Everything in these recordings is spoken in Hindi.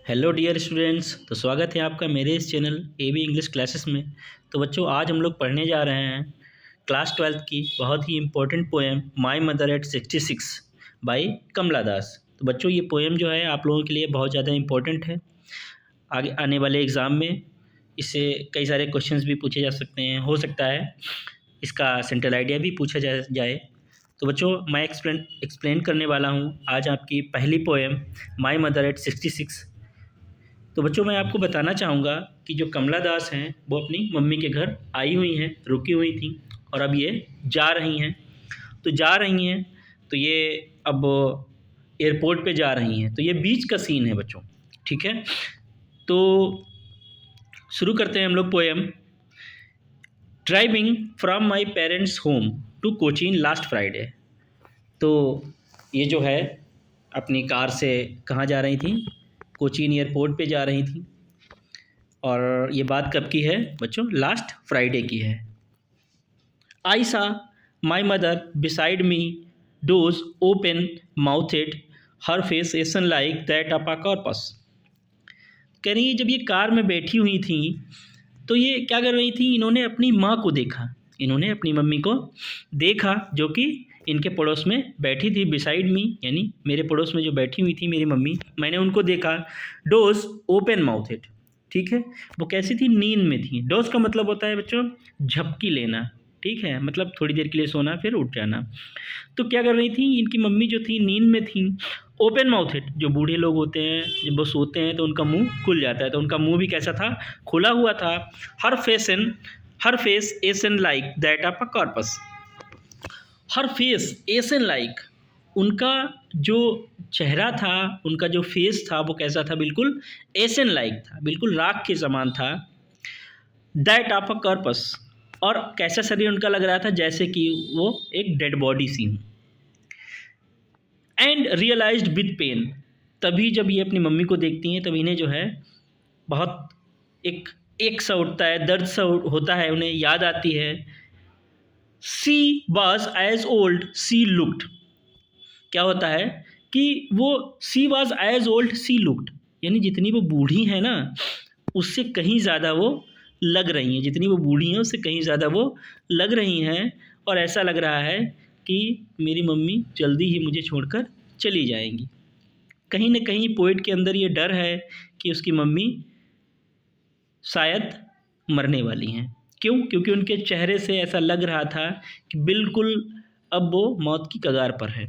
Hello dear students. तो स्वागत है आपका मेरे इस चैनल एबी इंग्लिश क्लासेस में। तो बच्चों, आज हम लोग पढ़ने जा रहे हैं क्लास 12th की बहुत ही important poem my mother at 66 by Kamala Das. तो बच्चों, ये पोएम जो है आप लोगों के लिए बहुत ज़्यादा इम्पोर्टेंट है। आगे आने वाले एग्ज़ाम में इससे कई सारे क्वेश्चंस भी पूछे जा सकते हैं। हो सकता है इसका सेंट्रल आइडिया भी पूछा जाए। तो बच्चों, मैं एक्सप्लेन करने वाला हूँ आज आपकी पहली पोएम माई मदर एट 66। तो बच्चों, मैं आपको बताना चाहूँगा कि जो कमला दास हैं वो अपनी मम्मी के घर आई हुई हैं, रुकी हुई थी और अब ये जा रही हैं। तो ये अब एयरपोर्ट पे जा रही हैं। तो ये बीच का सीन है बच्चों, ठीक है। तो शुरू करते हैं हम लोग poem. Driving from my parents home to Cochin last Friday. तो ये जो है अपनी कार से कहाँ जा रही थी? कोचीन एयरपोर्ट पे जा रही थी। और ये बात कब की है बच्चों? लास्ट फ्राइडे की है। आई सा my mother beside me, dose open mouthed, her face ashen like that of a corpus. कह रही है जब ये कार में बैठी हुई थी तो ये क्या कर रही थी? इन्होंने अपनी माँ को देखा, इन्होंने अपनी मम्मी को देखा जो कि इनके पड़ोस में बैठी थी, बिसाइड मी यानी मेरे पड़ोस में जो बैठी हुई थी मेरी मम्मी, मैंने उनको देखा। डोज ओपन माउथेड, ठीक है। वो कैसी थी? नींद में थी। डोज का मतलब होता है बच्चों झपकी लेना, ठीक है, मतलब थोड़ी देर के लिए सोना फिर उठ जाना। तो क्या कर रही थी? इनकी मम्मी जो थी नींद में थी। ओपन माउथेड, जो बूढ़े लोग होते हैं जब वो सोते हैं तो उनका मुंह खुल जाता है, तो उनका मुंह भी कैसा था? खुला हुआ था। Her face ashen like that of a corpse. Her face ashen like, उनका जो चेहरा था, उनका जो फेस था वो कैसा था? बिल्कुल एसन लाइक था, बिल्कुल राख के समान था। दैट ऑफ अ कॉर्पस, और कैसा शरीर उनका लग रहा था? जैसे कि वो एक डेड बॉडी सी हो। एंड रियलाइज्ड विद पेन, तभी जब ये अपनी मम्मी को देखती हैं तब इन्हें जो है बहुत एक सा उठता है, दर्द सा होता है, उन्हें याद आती है। She was as old she looked, क्या होता है कि वो she was as old she looked, यानी जितनी वो बूढ़ी है ना उससे कहीं ज़्यादा वो लग रही हैं, जितनी वो बूढ़ी हैं उससे कहीं ज़्यादा वो लग रही हैं। और ऐसा लग रहा है कि मेरी मम्मी जल्दी ही मुझे छोड़कर चली जाएंगी। कहीं ना कहीं पोइट के अंदर ये डर है कि उसकी मम्मी शायद मरने वाली हैं। क्यों? क्योंकि उनके चेहरे से ऐसा लग रहा था कि बिल्कुल अब वो मौत की कगार पर है।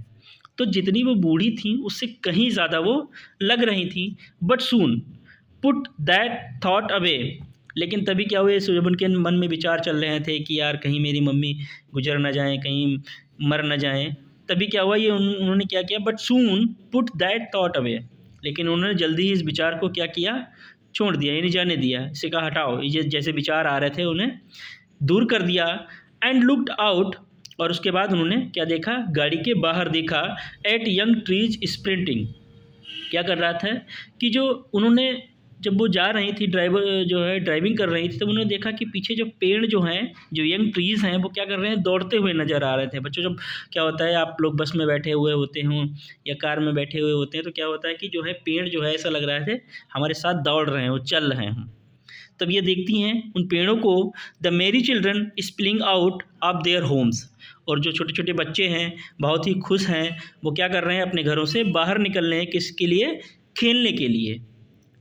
तो जितनी वो बूढ़ी थी उससे कहीं ज़्यादा वो लग रही थी। But soon put that thought away, लेकिन तभी क्या हुए? जब उनके मन में विचार चल रहे थे कि यार कहीं मेरी मम्मी गुजर ना जाए, कहीं मर ना जाए, तभी क्या हुआ? ये उन्होंने क्या किया? But soon put that thought away, लेकिन उन्होंने जल्दी ही इस विचार को क्या किया? छोड़ दिया, यानी जाने दिया। इसे कहा हटाओ, ये जैसे विचार आ रहे थे उन्हें दूर कर दिया। एंड लुक्ड आउट, और उसके बाद उन्होंने क्या देखा? गाड़ी के बाहर देखा। एट यंग ट्रीज स्प्रिंटिंग, क्या कर रहा था कि जो उन्होंने जब वो जा रही थी, ड्राइवर जो है ड्राइविंग कर रही थी, तो उन्होंने देखा कि पीछे जो पेड़ जो हैं, जो यंग ट्रीज़ हैं, वो क्या कर रहे हैं? दौड़ते हुए नज़र आ रहे थे। बच्चों, जब क्या होता है आप लोग बस में बैठे हुए होते हों या कार में बैठे हुए होते हैं तो क्या होता है कि जो है पेड़ जो है ऐसा लग रहा है हमारे साथ दौड़ रहे हैं, वो चल रहे हैं। तब ये देखती हैं उन पेड़ों को, the merry children spilling out of their homes, और जो छोटे छोटे बच्चे हैं बहुत ही खुश हैं, वो क्या कर रहे हैं? अपने घरों से बाहर निकल रहे हैं। किसके लिए? खेलने के लिए।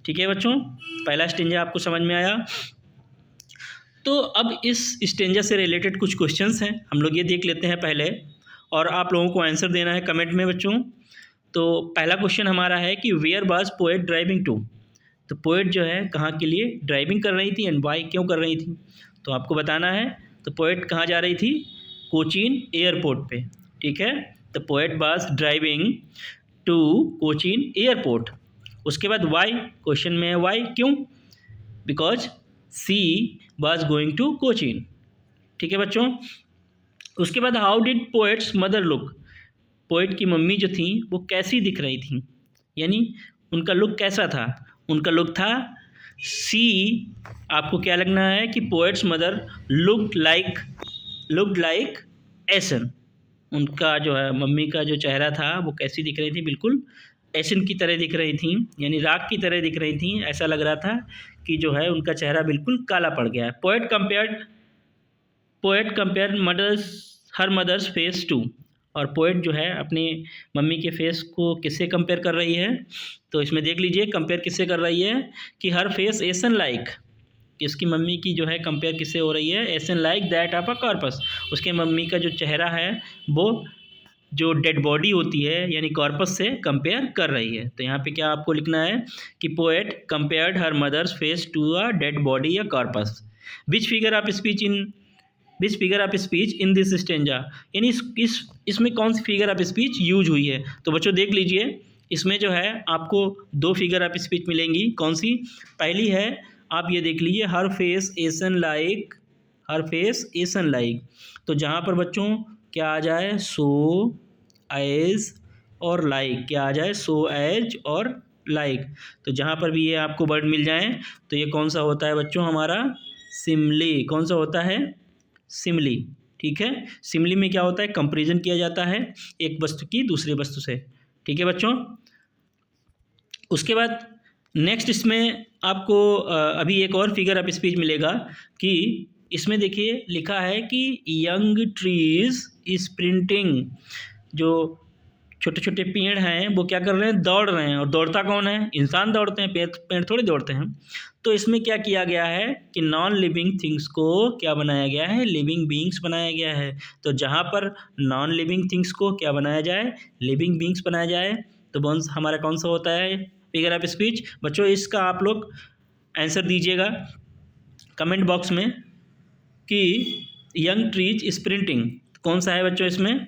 ठीक है बच्चों, पहला स्टेंजा आपको समझ में आया। तो अब इस स्टेंजा से रिलेटेड कुछ क्वेश्चंस हैं, हम लोग ये देख लेते हैं पहले, और आप लोगों को आंसर देना है कमेंट में बच्चों। तो पहला क्वेश्चन हमारा है कि where was poet driving to. तो पोएट जो है कहाँ के लिए ड्राइविंग कर रही थी, एंड वाई, क्यों कर रही थी, तो आपको बताना है। तो पोएट कहाँ जा रही थी? कोचीन एयरपोर्ट पे, ठीक है। तो poet was driving to Cochin airport. उसके बाद वाई, क्वेश्चन में है वाई, क्यों? Because she was going to Cochin, ठीक है बच्चों। उसके बाद how did poet's mother look, poet की मम्मी जो थी वो कैसी दिख रही थी, यानी उनका लुक कैसा था? उनका लुक था सी, आपको क्या लगना है कि पोएट्स मदर लुक्ड लाइक एसन, उनका जो है मम्मी का जो चेहरा था वो कैसी दिख रही थी? बिल्कुल एसिड की तरह दिख रही थी, यानी राख की तरह दिख रही थी। ऐसा लग रहा था कि जो है उनका चेहरा बिल्कुल काला पड़ गया है। Poet compare her mother's face to, और पोएट जो है अपनी मम्मी के फेस को किससे कंपेयर कर रही है? तो इसमें देख लीजिए कंपेयर किससे कर रही है कि हर फेस एसन लाइक, कि उसकी मम्मी की जो है कंपेयर किससे हो रही है? Ashen like that of a corpse. उसके मम्मी का जो चेहरा है वो जो डेड बॉडी होती है यानी कॉर्पस से कंपेयर कर रही है। तो यहाँ पे क्या आपको लिखना है कि poet compared her mother's face to a dead body या corpse. Which figure of speech in this stanza, यानी इसमें कौन सी फिगर ऑफ स्पीच यूज हुई है? तो बच्चों देख लीजिए, इसमें जो है आपको दो फिगर ऑफ स्पीच मिलेंगी। कौन सी? पहली है, आप ये देख लीजिए, हर फेस एसन लाइक। तो जहाँ पर बच्चों क्या आ जाए? सो एज और लाइक, क्या आ जाए? सो एज और लाइक। तो जहाँ पर भी ये आपको वर्ड मिल जाए तो ये कौन सा होता है बच्चों? हमारा सिमली। कौन सा होता है? सिमली। ठीक है, सिमली में क्या होता है? कंपैरिजन किया जाता है एक वस्तु की दूसरी वस्तु से। ठीक है बच्चों। उसके बाद नेक्स्ट इसमें आपको अभी एक और फिगर ऑफ स्पीच मिलेगा कि इसमें देखिए लिखा है कि यंग ट्रीज स्प्रिंटिंग, जो छोटे छोटे पेड़ हैं वो क्या कर रहे हैं? दौड़ रहे हैं। और दौड़ता कौन है? इंसान दौड़ते हैं, पेड़ थोड़ी दौड़ते हैं। तो इसमें क्या किया गया है कि नॉन लिविंग थिंग्स को क्या बनाया गया है? लिविंग बीइंग्स बनाया गया है। तो जहाँ पर नॉन लिविंग थिंग्स को क्या बनाया जाए? लिविंग बीइंग्स बनाया जाए। तो हमारा कौन सा होता है फिगर ऑफ स्पीच? बच्चों इसका आप लोग आंसर दीजिएगा कमेंट बॉक्स में कि यंग ट्रीज स्प्रिंटिंग कौन सा है बच्चों? इसमें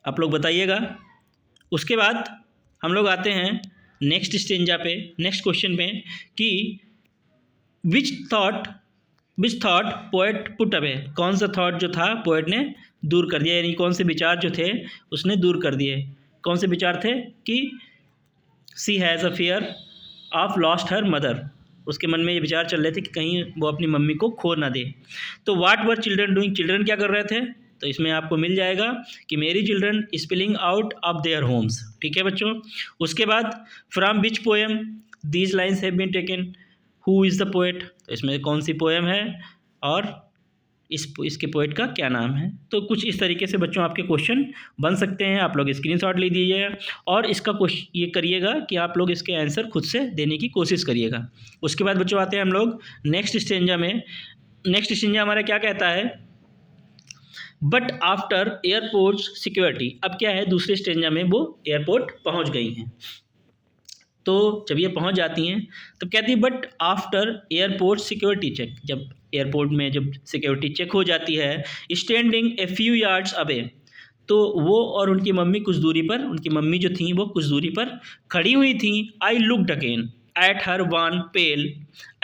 आप लोग बताइएगा। उसके बाद हम लोग आते हैं नेक्स्ट स्टेंजा पे, नेक्स्ट क्वेश्चन पे कि which thought poet put away, कौन सा थॉट जो था पोएट ने दूर कर दिया, यानी कौन से विचार जो थे उसने दूर कर दिए। कौन से विचार थे? कि she has a fear of lost her mother, उसके मन में ये विचार चल रहे थे कि कहीं वो अपनी मम्मी को खो ना दे। तो what were children doing, children क्या कर रहे थे? तो इसमें आपको मिल जाएगा कि मेरी children spilling out of their homes. ठीक है बच्चों। उसके बाद from which poem these lines have been taken, who is the poet, तो इसमें कौन सी पोएम है और इसके पोएट का क्या नाम है। तो कुछ इस तरीके से बच्चों आपके क्वेश्चन बन सकते हैं। आप लोग स्क्रीनशॉट ले दीजिएगा और इसका क्वेश्चन ये करिएगा कि आप लोग इसके आंसर खुद से देने की कोशिश करिएगा। उसके बाद बच्चों आते हैं हम लोग नेक्स्ट स्टेंजा में। नेक्स्ट स्टेंजा हमारा क्या कहता है? But after airport security. अब क्या है, दूसरे स्टेंजा में वो एयरपोर्ट पहुंच गई हैं। तो जब ये पहुंच जाती हैं तब कहती है but after airport security check, जब एयरपोर्ट में जब सिक्योरिटी चेक हो जाती है, standing a few yards away, तो वो और उनकी मम्मी कुछ दूरी पर, उनकी मम्मी जो थी वो कुछ दूरी पर खड़ी हुई थी। I looked again at her wan pale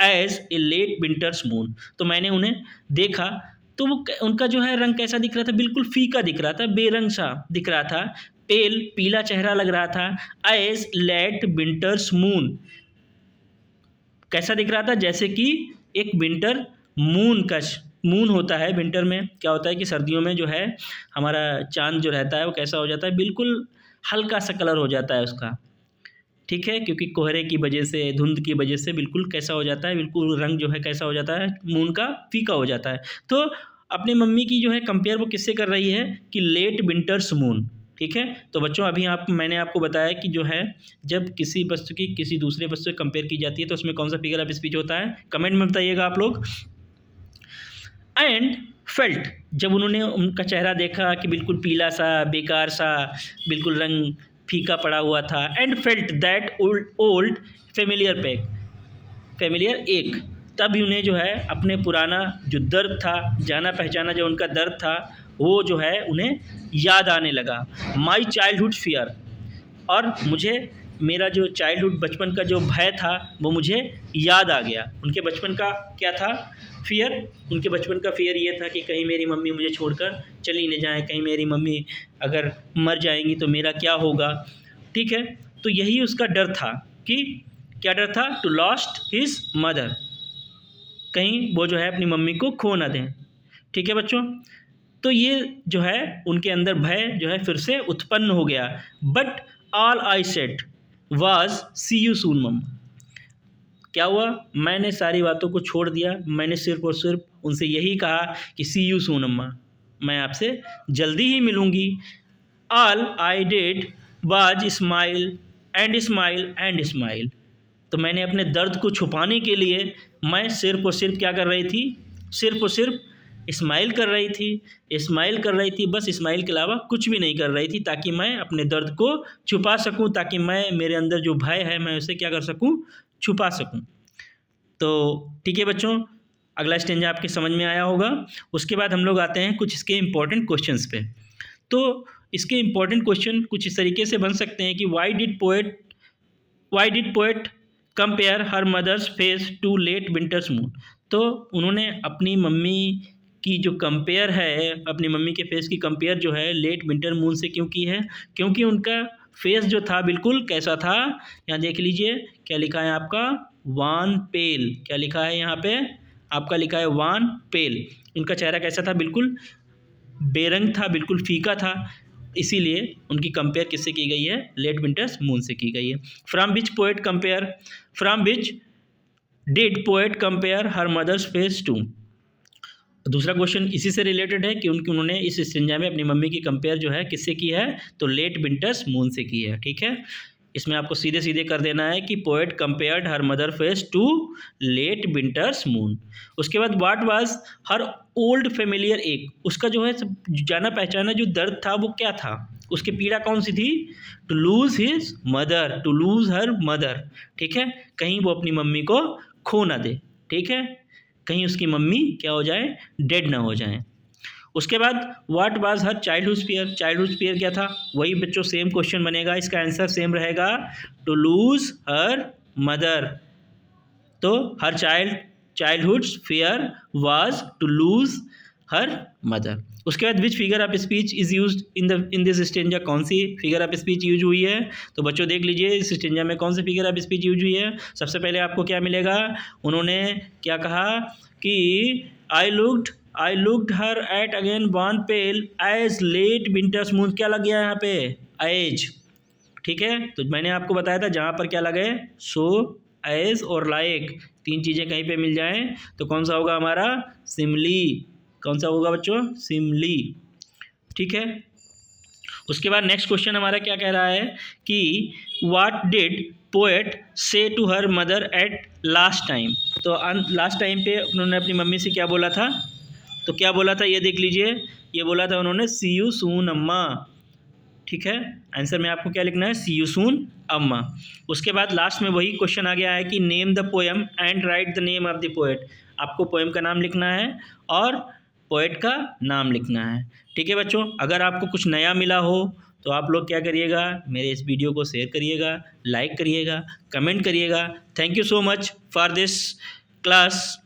as a late winter's moon, तो मैंने उन्हें देखा तो वो उनका जो है रंग कैसा दिख रहा था? बिल्कुल फीका दिख रहा था, बेरंग सा दिख रहा था। पेल, पीला चेहरा लग रहा था। एज लेट विंटर्स मून, कैसा दिख रहा था? जैसे कि एक विंटर मून का मून होता है। विंटर में क्या होता है कि सर्दियों में जो है हमारा चांद जो रहता है वो कैसा हो जाता है? बिल्कुल हल्का सा कलर हो जाता है उसका। ठीक है, क्योंकि कोहरे की वजह से, धुंध की वजह से बिल्कुल कैसा हो जाता है? बिल्कुल रंग जो है कैसा हो जाता है? मून का फीका हो जाता है। तो अपनी मम्मी की जो है कंपेयर वो किससे कर रही है? कि लेट विंटर्स मून। ठीक है, तो बच्चों अभी मैंने आपको बताया कि जो है जब किसी वस्तु की किसी दूसरे वस्तु से कंपेयर की जाती है तो उसमें कौन सा फिगर ऑफ स्पीच होता है? कमेंट में बताइएगा आप लोग। एंड फेल्ट, जब उन्होंने उनका चेहरा देखा कि बिल्कुल पीला सा, बेकार सा, बिल्कुल रंग फीका पड़ा हुआ था। And felt that old familiar एक, तब उन्हें जो है अपने पुराना जो दर्द था, जाना पहचाना जो उनका दर्द था वो जो है उन्हें याद आने लगा। माई चाइल्डहुड फियर, और मुझे मेरा जो चाइल्डहुड बचपन का जो भय था वो मुझे याद आ गया। उनके बचपन का क्या था? फियर। उनके बचपन का फियर ये था कि कहीं मेरी मम्मी मुझे छोड़कर चली न जाए, कहीं मेरी मम्मी अगर मर जाएंगी तो मेरा क्या होगा। ठीक है, तो यही उसका डर था। कि क्या डर था? टू लॉस्ट हिज मदर, कहीं वो जो है अपनी मम्मी को खो ना दें। ठीक है बच्चों। तो ये जो है उनके अंदर भय जो है फिर से उत्पन्न हो गया। But all I said was see you soon mamma. क्या हुआ, मैंने सारी बातों को छोड़ दिया, मैंने सिर्फ और सिर्फ उनसे यही कहा कि सी यू सून अम्मा, मैं आपसे जल्दी ही मिलूँगी। All I did was smile and smile and smile. तो मैंने अपने दर्द को छुपाने के लिए मैं सिर्फ और सिर्फ क्या कर रही थी, सिर्फ और सिर्फ स्माइल कर रही थी, स्माइल कर रही थी, बस स्माइल के अलावा कुछ भी नहीं कर रही थी, ताकि मैं अपने दर्द को छुपा सकूं, ताकि मैं मेरे अंदर जो भय है मैं उसे क्या कर सकूं, छुपा सकूं। तो ठीक है बच्चों, अगला स्टेंजा आपके समझ में आया होगा। उसके बाद हम लोग आते हैं कुछ इसके इम्पोर्टेंट क्वेश्चंस पे। तो इसके इम्पोर्टेंट क्वेश्चन कुछ इस तरीके से बन सकते हैं कि why did poet compare her mother's face to late winter's moon. तो उन्होंने अपनी मम्मी की जो कंपेयर है, अपनी मम्मी के फेस की कंपेयर जो है लेट विंटर मून से क्यों की है, क्योंकि उनका फेस जो था बिल्कुल कैसा था, यहाँ देख लीजिए क्या लिखा है आपका, वान पेल। क्या लिखा है यहाँ पे आपका, लिखा है वान पेल। उनका चेहरा कैसा था, बिल्कुल बेरंग था, बिल्कुल फीका था, इसीलिए उनकी कंपेयर किससे की गई है, लेट विंटर्स मून से की गई है। From which did poet compare her mother's face to. दूसरा क्वेश्चन इसी से रिलेटेड है कि उन्होंने इस स्टेंजा में अपनी मम्मी की कंपेयर जो है किससे की है, तो लेट विंटर्स मून से की है। ठीक है, इसमें आपको सीधे सीधे कर देना है कि poet compared her mother face to late winter's moon. उसके बाद what was her old familiar ache, उसका जो है जाना पहचाना जो दर्द था वो क्या था, उसकी पीड़ा कौन सी थी, to lose his mother, to lose her mother. ठीक है, कहीं वो अपनी मम्मी को खो ना दे, ठीक है, कहीं उसकी मम्मी क्या हो जाए, डेड ना हो जाए। उसके बाद what was her childhood fear, childhood fear क्या था, वही बच्चों सेम क्वेश्चन बनेगा, इसका आंसर सेम रहेगा, टू लूज हर मदर। तो her childhood fear was to lose her mother. उसके बाद which figure of speech is used in this stanza, कौन सी फिगर ऑफ स्पीच यूज हुई है, तो बच्चों देख लीजिए इस स्टेंजा में कौन सी फिगर ऑफ स्पीच यूज हुई है। सबसे पहले आपको क्या मिलेगा, उन्होंने क्या कहा कि I looked her at again wan pale as late winter's moon. क्या लग गया यहाँ पे, एज। ठीक है, तो मैंने आपको बताया था जहाँ पर क्या लगे, सो एज और लाइक, तीन चीज़ें कहीं पे मिल जाएं तो कौन सा होगा हमारा, सिमली। कौन सा होगा बच्चों, सिमली। ठीक है, उसके बाद नेक्स्ट क्वेश्चन हमारा क्या कह रहा है कि what did poet say to her mother at last time. तो लास्ट टाइम पे उन्होंने अपनी मम्मी से क्या बोला था, तो क्या बोला था ये देख लीजिए, ये बोला था उन्होंने सी यू सून अम्मा। ठीक है, आंसर में आपको क्या लिखना है, सी यू सून अम्मा। उसके बाद लास्ट में वही क्वेश्चन आ गया है कि name the poem and right the name of the poet. आपको पोएम का नाम लिखना है और पोएट का नाम लिखना है। ठीक है बच्चों, अगर आपको कुछ नया मिला हो तो आप लोग क्या करिएगा, मेरे इस वीडियो को शेयर करिएगा, लाइक करिएगा, कमेंट करिएगा। Thank you so much for this class.